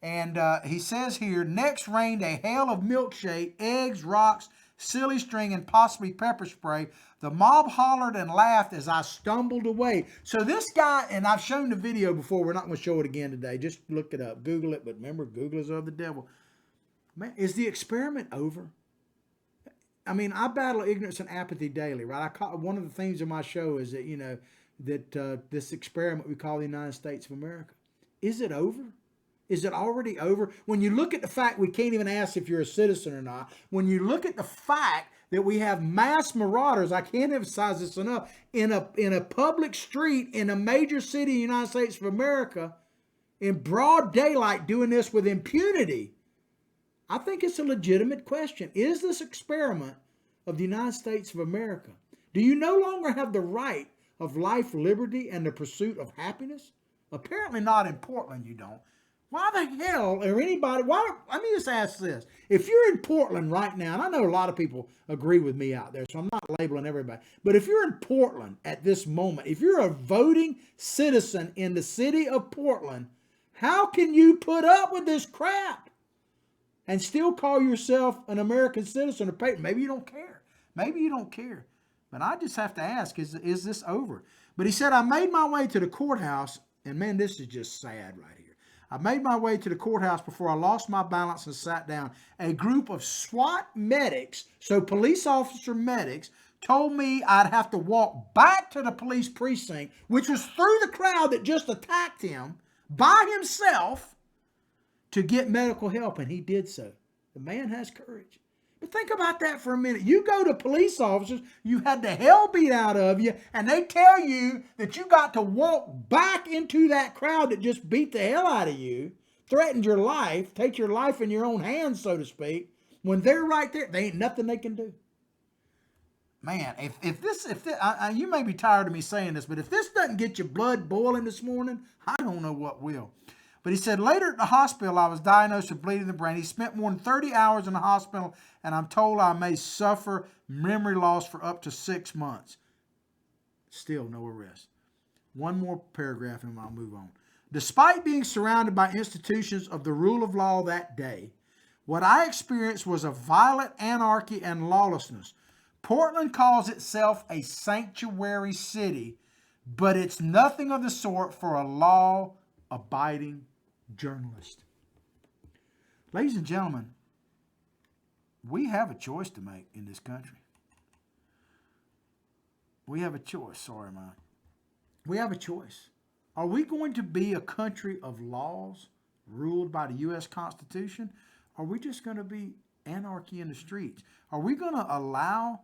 And he says here, next rained a hail of milkshake, eggs, rocks, silly string, and possibly pepper spray. The mob hollered and laughed as I stumbled away. So this guy, and I've shown the video before. We're not going to show it again today. Just look it up. Google it. But remember, Google is of the devil. Man, is the experiment over? I mean, I battle ignorance and apathy daily, right? One of the themes of my show is that, this experiment we call the United States of America. Is it over? Is it already over? When you look at the fact we can't even ask if you're a citizen or not, when you look at the fact that we have mass marauders, I can't emphasize this enough, in a public street in a major city in the United States of America, in broad daylight, doing this with impunity, I think it's a legitimate question. Is this experiment of the United States of America? Do you no longer have the right of life, liberty, and the pursuit of happiness? Apparently not in Portland, you don't. Why the hell are anybody, let me just ask this. If you're in Portland right now, and I know a lot of people agree with me out there, so I'm not labeling everybody, but if you're in Portland at this moment, if you're a voting citizen in the city of Portland, how can you put up with this crap and still call yourself an American citizen? Or maybe you don't care. Maybe you don't care. But I just have to ask, is this over? But he said, I made my way to the courthouse, and man, this is just sad right here. I made my way to the courthouse before I lost my balance and sat down. A group of SWAT medics, so police officer medics, told me I'd have to walk back to the police precinct, which was through the crowd that just attacked him, by himself, to get medical help, and he did so. The man has courage. But think about that for a minute. You go to police officers, you had the hell beat out of you, and they tell you that you got to walk back into that crowd that just beat the hell out of you, threatened your life, take your life in your own hands, so to speak. When they're right there, there ain't nothing they can do. Man, if this, you may be tired of me saying this, but if this doesn't get your blood boiling this morning, I don't know what will. But he said, later at the hospital, I was diagnosed with bleeding the brain. He spent more than 30 hours in the hospital, and I'm told I may suffer memory loss for up to 6 months. Still no arrest. One more paragraph and I'll move on. Despite being surrounded by institutions of the rule of law that day, what I experienced was a violent anarchy and lawlessness. Portland calls itself a sanctuary city, but it's nothing of the sort for a law-abiding journalist. Ladies and gentlemen, we have a choice to make in this country. We have a choice. Sorry, man. We have a choice. Are we going to be a country of laws ruled by the U.S. Constitution? Or are we just going to be anarchy in the streets? Are we going to allow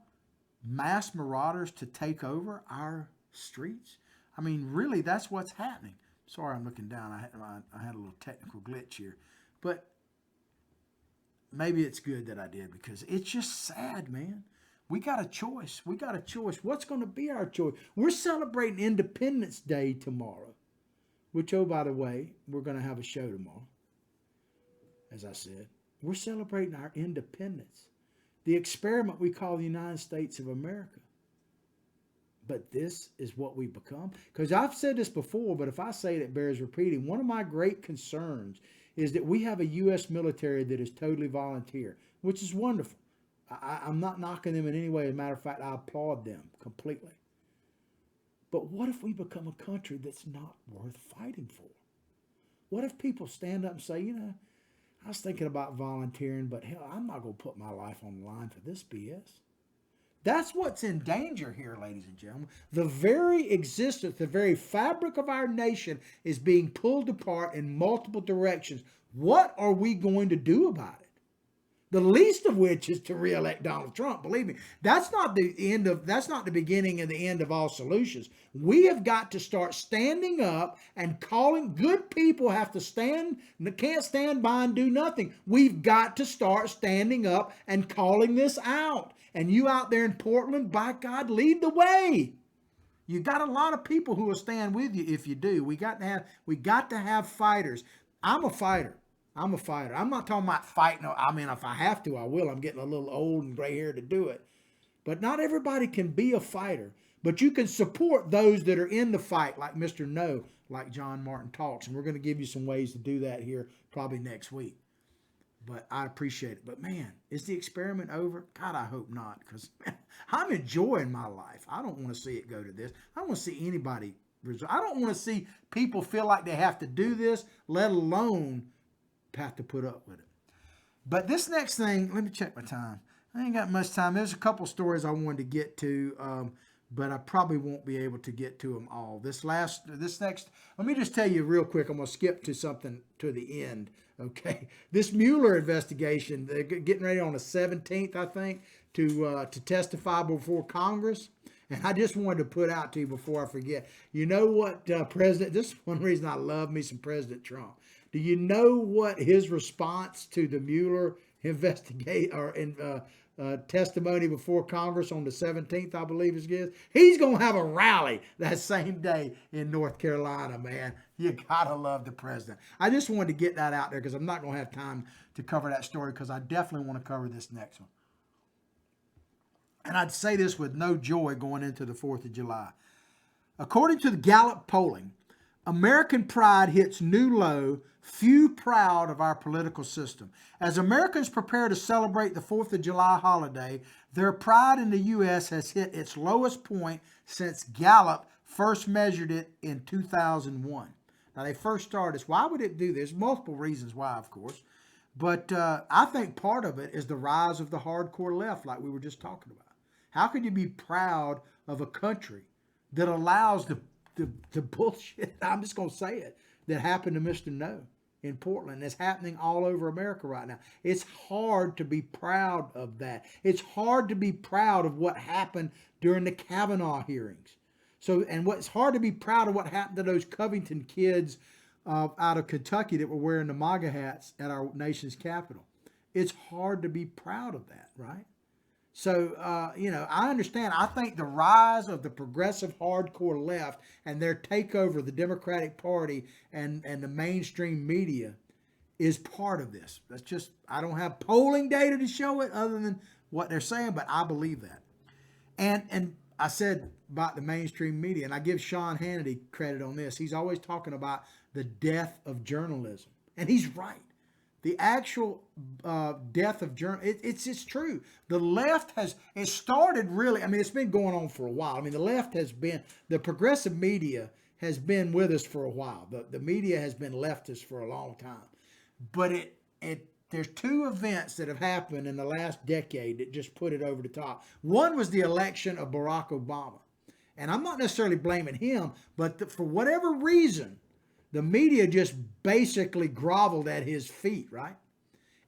mass marauders to take over our streets? I mean, really, that's what's happening. Sorry, I'm looking down. I had a little technical glitch here. But maybe it's good that I did, because it's just sad, man. We got a choice. We got a choice. What's going to be our choice? We're celebrating Independence Day tomorrow. which, oh, by the way, we're going to have a show tomorrow, as I said. We're celebrating our independence, the experiment we call the United States of America. But this is what we become. Because I've said this before, but if I say it, it bears repeating. One of my great concerns is that we have a U.S. military that is totally volunteer, which is wonderful. I'm not knocking them in any way. As a matter of fact, I applaud them completely. But what if we become a country that's not worth fighting for? What if people stand up and say, I was thinking about volunteering, but hell, I'm not going to put my life on the line for this BS. That's what's in danger here, ladies and gentlemen. The very existence, the very fabric of our nation is being pulled apart in multiple directions. What are we going to do about it? The least of which is to re-elect Donald Trump. Believe me, that's not the beginning and the end of all solutions. We have got to start standing up and calling. Good people have to stand, can't stand by and do nothing. We've got to start standing up and calling this out. And you out there in Portland, by God, lead the way. You got a lot of people who will stand with you if you do. We got to have fighters. I'm a fighter. I'm not talking about fighting. I mean, if I have to, I will. I'm getting a little old and gray hair to do it. But not everybody can be a fighter. But you can support those that are in the fight, like Mr. No, like John Martin Talks. And we're going to give you some ways to do that here probably next week. But I appreciate it. But man, is the experiment over? God, I hope not, because I'm enjoying my life. I don't want to see it go to this. I don't want to see anybody. I don't want to see people feel like they have to do this, let alone have to put up with it. But this next thing, let me check my time. I ain't got much time. There's a couple stories I wanted to get to, but I probably won't be able to get to them all. This next, let me just tell you real quick. I'm going to skip to something to the end. Okay, this Mueller investigation, they're getting ready on the 17th, I think, to testify before Congress. And I just wanted to put out to you before I forget. You know what, President? This is one reason I love me some President Trump. Do you know what his response to the Mueller testimony before Congress on the 17th, I believe is? He's going to have a rally that same day in North Carolina, man. You got to love the president. I just wanted to get that out there because I'm not going to have time to cover that story because I definitely want to cover this next one. And I'd say this with no joy going into the 4th of July. According to the Gallup polling, American pride hits new low, few proud of our political system. As Americans prepare to celebrate the 4th of July holiday, their pride in the U.S. has hit its lowest point since Gallup first measured it in 2001. Now, they first started this. Why would it do this? Multiple reasons why, of course. But I think part of it is the rise of the hardcore left, like we were just talking about. How could you be proud of a country that allows the bullshit, I'm just going to say it, that happened to Mr. No in Portland? It's happening all over America right now. It's hard to be proud of that. It's hard to be proud of what happened during the Kavanaugh hearings. And what's hard to be proud of what happened to those Covington kids out of Kentucky that were wearing the MAGA hats at our nation's capital. It's hard to be proud of that, right? So, I understand. I think the rise of the progressive hardcore left and their takeover of the Democratic Party and the mainstream media is part of this. That's just, I don't have polling data to show it other than what they're saying, but I believe that. And I said about the mainstream media, and I give Sean Hannity credit on this. He's always talking about the death of journalism. And he's right. The actual death of journalism, it's true. The left it started really, it's been going on for a while. The left has been, the progressive media has been with us for a while. The media has been leftist for a long time. But there's two events that have happened in the last decade that just put it over the top. One was the election of Barack Obama. And I'm not necessarily blaming him, but for whatever reason, the media just basically groveled at his feet, right?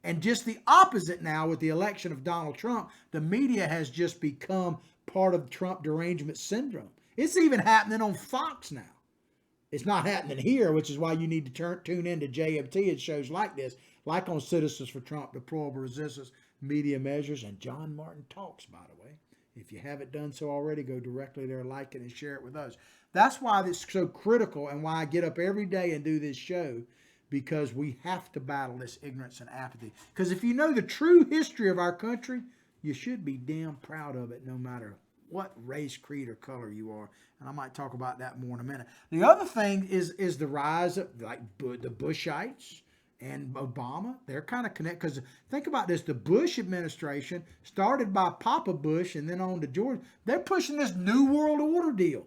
And just the opposite now with the election of Donald Trump, the media has just become part of Trump derangement syndrome. It's even happening on Fox now. It's not happening here, which is why you need to tune into JMT and shows like this, like on Citizens for Trump, Deplorable Resistance, Media Measures, and John Martin Talks, by the way. If you haven't done so already, go directly there, like it, and share it with others. That's why it's so critical and why I get up every day and do this show, because we have to battle this ignorance and apathy. Because if you know the true history of our country, you should be damn proud of it, no matter what race, creed, or color you are. And I might talk about that more in a minute. The other thing is the rise of like the Bushites and Obama. They're kind of connected, because think about this: the Bush administration, started by Papa Bush and then on to George, they're pushing this New World Order deal.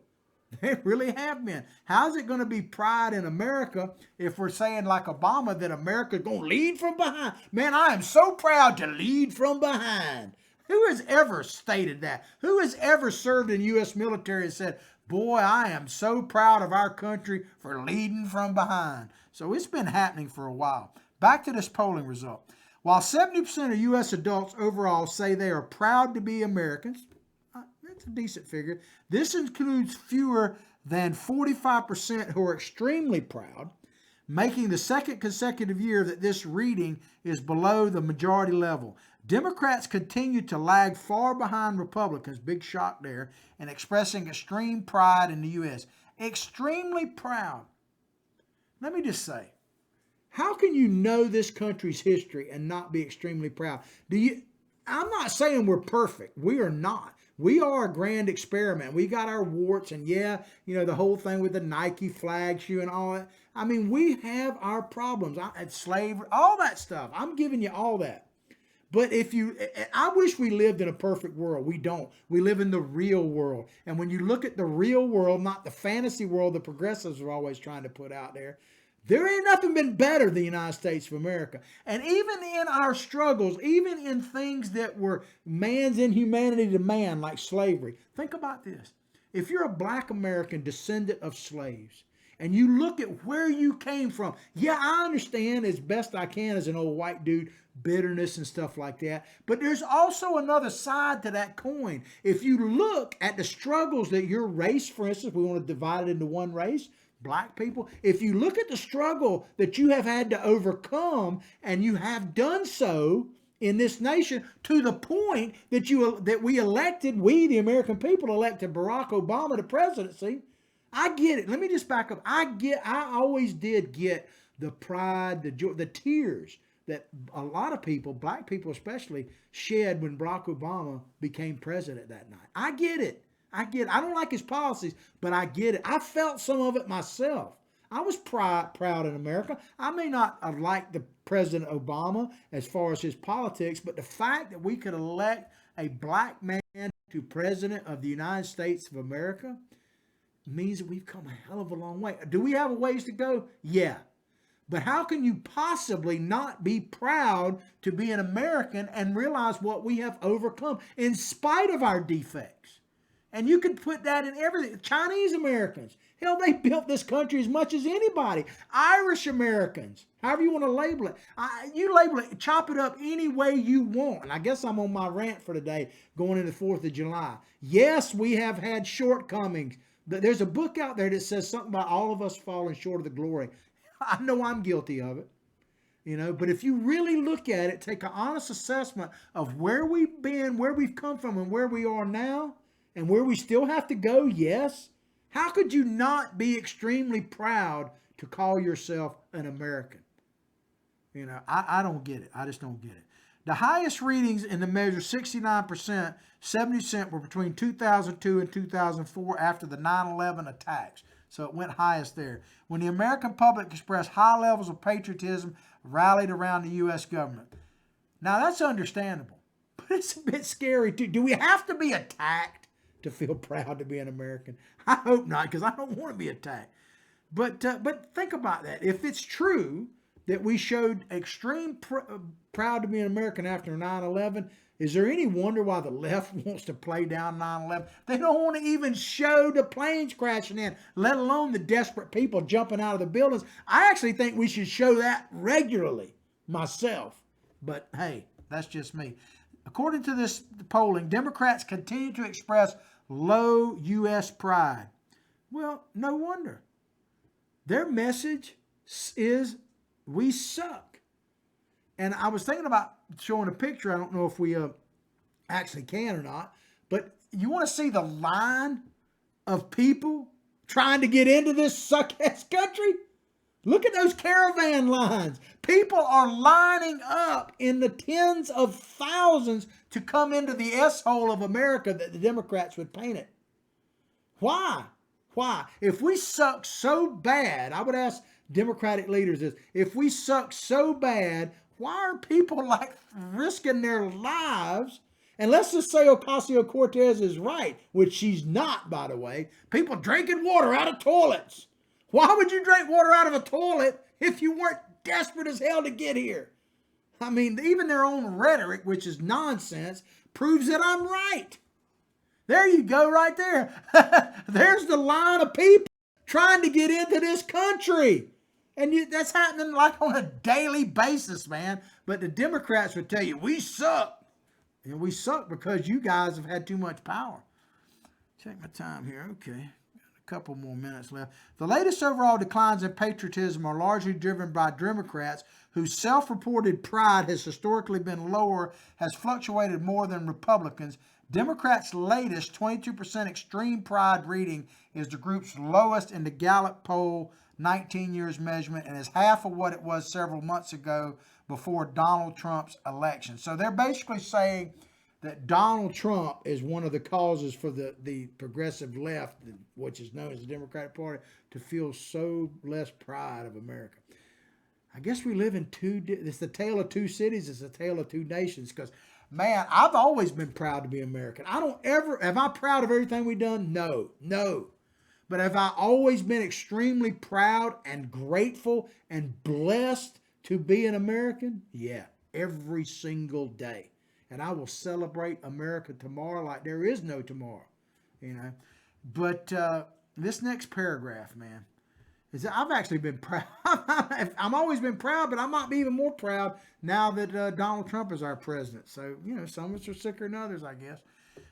They really have been. How's it going to be pride in America if we're saying, like Obama, that America's going to lead from behind? Man, I am so proud to lead from behind. Who has ever stated that? Who has ever served in U.S. military and said, boy, I am so proud of our country for leading from behind? So it's been happening for a while. Back to this polling result. While 70% of U.S. adults overall say they are proud to be Americans, that's a decent figure. This includes fewer than 45% who are extremely proud, making the second consecutive year that this reading is below the majority level. Democrats continue to lag far behind Republicans, big shock there, in expressing extreme pride in the U.S. Extremely proud. Let me just say, how can you know this country's history and not be extremely proud? I'm not saying we're perfect. We are not. We are a grand experiment. We got our warts, and yeah, the whole thing with the Nike flag shoe and all that. I mean, we have our problems. Slavery, all that stuff. I'm giving you all that. But I wish we lived in a perfect world. We don't. We live in the real world. And when you look at the real world, not the fantasy world the progressives are always trying to put out there ain't nothing been better than the United States of America. And even in our struggles, even in things that were man's inhumanity to man, like slavery, think about this. If you're a black American descendant of slaves, and you look at where you came from, yeah, I understand as best I can as an old white dude, bitterness and stuff like that. But there's also another side to that coin. If you look at the struggles that your race, for instance, we want to divide it into one race, black people. If you look at the struggle that you have had to overcome, and you have done so in this nation to the point that we elected, we the American people elected Barack Obama to presidency. I get it. Let me just back up. I always did get the pride, the joy, the tears that a lot of people, black people especially, shed when Barack Obama became president that night. I get it. I don't like his policies, but I get it. I felt some of it myself. I was proud in America. I may not have liked the President Obama as far as his politics, but the fact that we could elect a black man to president of the United States of America means that we've come a hell of a long way. Do we have a ways to go? Yeah. But how can you possibly not be proud to be an American and realize what we have overcome in spite of our defects? And you can put that in everything. Chinese Americans, hell, they built this country as much as anybody. Irish Americans, however you want to label it. You label it, chop it up any way you want. And I guess I'm on my rant for today, going into the 4th of July. Yes, we have had shortcomings. There's a book out there that says something about all of us falling short of the glory. I know I'm guilty of it. But if you really look at it, take an honest assessment of where we've been, where we've come from, and where we are now, and where we still have to go, yes. How could you not be extremely proud to call yourself an American? I don't get it. I just don't get it. The highest readings in the measure, 69%, 70% were between 2002 and 2004 after the 9/11 attacks. So it went highest there. When the American public expressed high levels of patriotism, rallied around the U.S. government. Now that's understandable, but it's a bit scary too. Do we have to be attacked to feel proud to be an American? I hope not, because I don't want to be attacked. But think about that. If it's true that we showed extreme proud to be an American after 9/11, is there any wonder why the left wants to play down 9/11? They don't want to even show the planes crashing in, let alone the desperate people jumping out of the buildings. I actually think we should show that regularly myself. But hey, that's just me. According to this polling, Democrats continue to express low U.S. pride. Well, no wonder. Their message is, we suck. And I was thinking about showing a picture. I don't know if we actually can or not. But you want to see the line of people trying to get into this suck-ass country? Look at those caravan lines. People are lining up in the tens of thousands to come into the S-hole of America that the Democrats would paint it. Why? Why? If we suck so bad, I would ask Democratic leaders this, if we suck so bad, why are people like risking their lives? And let's just say Ocasio-Cortez is right, which she's not, by the way. People drinking water out of toilets. Why would you drink water out of a toilet if you weren't desperate as hell to get here? I mean, even their own rhetoric, which is nonsense, proves that I'm right. There you go right there. There's the line of people trying to get into this country. And that's happening like on a daily basis, man. But the Democrats would tell you, we suck. And we suck because you guys have had too much power. Check my time here. Okay. Couple more minutes left. The latest overall declines in patriotism are largely driven by Democrats whose self-reported pride has historically been lower, has fluctuated more than Republicans. Democrats' latest 22% extreme pride reading is the group's lowest in the Gallup poll 19 years measurement and is half of what it was several months ago before Donald Trump's election. So they're basically saying that Donald Trump is one of the causes for the progressive left, which is known as the Democratic Party, to feel so less pride of America. I guess we live in it's the tale of two cities, it's the tale of two nations, because, man, I've always been proud to be American. Am I proud of everything we've done? No. But have I always been extremely proud and grateful and blessed to be an American? Yeah, every single day. And I will celebrate America tomorrow like there is no tomorrow, you know. But this next paragraph, man, is I've actually been proud. I've always been proud, but I might be even more proud now that Donald Trump is our president. So, you know, some of us are sicker than others, I guess.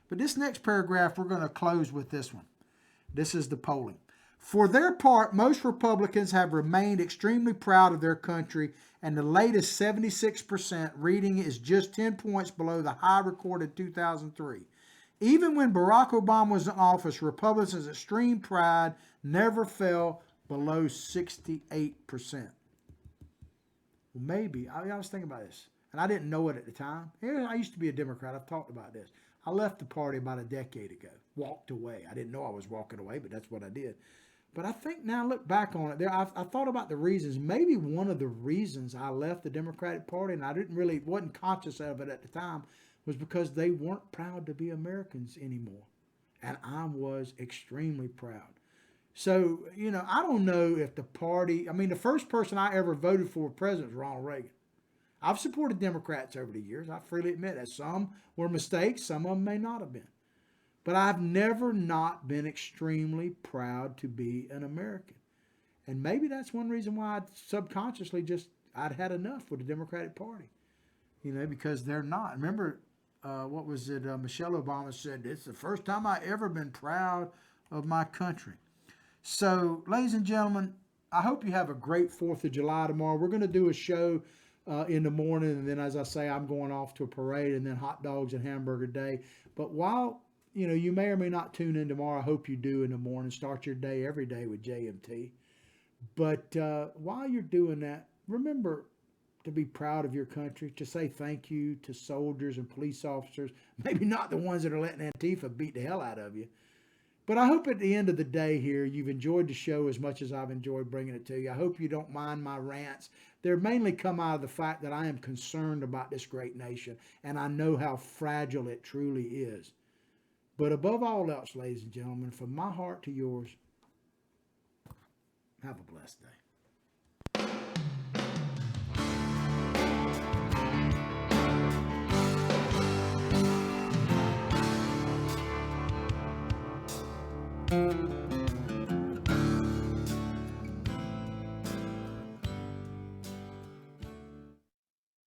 But this next paragraph, we're going to close with this one. This is the polling. For their part, most Republicans have remained extremely proud of their country, and the latest 76% reading is just 10 points below the high recorded 2003. Even when Barack Obama was in office, Republicans' extreme pride never fell below 68%. Well, maybe. I was thinking about this, and I didn't know it at the time. I used to be a Democrat. I've talked about this. I left the party about a decade ago, walked away. I didn't know I was walking away, but that's what I did. But I think now, look back on it, I thought about the reasons. Maybe one of the reasons I left the Democratic Party, and I wasn't conscious of it at the time, was because they weren't proud to be Americans anymore. And I was extremely proud. So, you know, I don't know if the first person I ever voted for president was Ronald Reagan. I've supported Democrats over the years. I freely admit that. Some were mistakes. Some of them may not have been. But I've never not been extremely proud to be an American. And maybe that's one reason why subconsciously I'd had enough with the Democratic Party. You know, because they're not. Remember, Michelle Obama said, it's the first time I ever been proud of my country. So, ladies and gentlemen, I hope you have a great 4th of July tomorrow. We're going to do a show in the morning. And then, as I say, I'm going off to a parade and then hot dogs and hamburger day. But while you know, you may or may not tune in tomorrow. I hope you do in the morning. Start your day every day with JMT. But while you're doing that, remember to be proud of your country, to say thank you to soldiers and police officers. Maybe not the ones that are letting Antifa beat the hell out of you. But I hope at the end of the day here, you've enjoyed the show as much as I've enjoyed bringing it to you. I hope you don't mind my rants. They're mainly come out of the fact that I am concerned about this great nation, and I know how fragile it truly is. But above all else, ladies and gentlemen, from my heart to yours, have a blessed day.